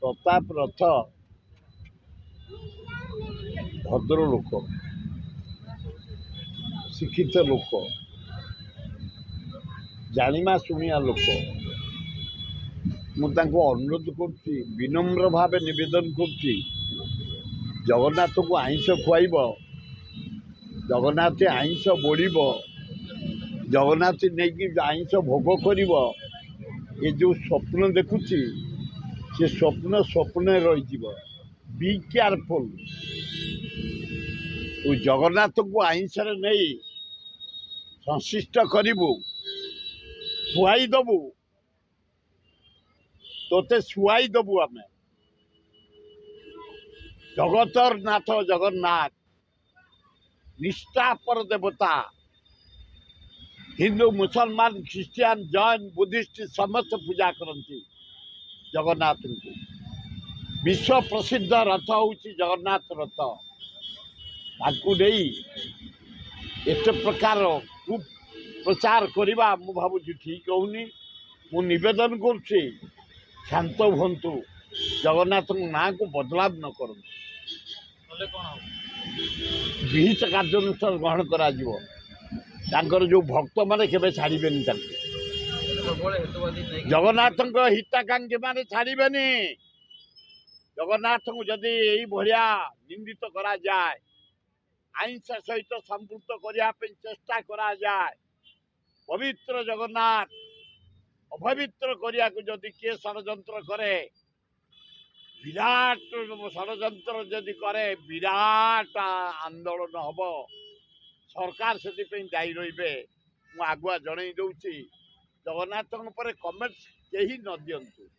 प्रताप रथ भद्र लोक शिक्षित लोक जाणिमा शुणिया लोक मुझे अनुरोध कर विनम्र भाव निवेदन कर जगन्नाथ को आइंस खुआब जगन्नाथ आइंस बोड़ जगन्नाथ नहीं आइंस भोग कर ये जो स्वप्न देखुची से स्वप्न स्वप्न रही बी केयरफुल तू जगन्नाथ को आइंस नहीं संश्लिष्ट करू खुआई दबु तोते शुआई दबु आम जगतर नाथ जगन्नाथ निष्ठापर देवता हिंदू मुसलमान ख्रिस्टियान जैन बुद्धिस्ट समस्त पूजा करती जगन्नाथ को विश्व प्रसिद्ध रथ हूँ जगन्नाथ रथ ताकू नहीं एत प्रकार प्रचार करवा मु भावुँ ठीक होनी मु निवेदन करुच्ची शांत हूँ जगन्नाथ ना को बदलाव न करूँ विहित कार्यानुष्ठान ग्रहण कर जो भक्त मैंने केवे छाड़बे जगन्नाथ हिताकांक्षी मैंने छाड़बे जगन्नाथ को जदि यही भाया निंदित करा जाए आइंस सहित संपृक्त करने चेष्टा करा जाए पवित्र जगन्नाथ अपवित्र करने को जदि किए षड्यंत्र करे विराट षड्यंत्र जदि करे विराट आंदोलन हम सरकार से दायी रे मु आगुआ जन दूसरी जगन्नाथ कमेंट्स कहीं न दिंतु।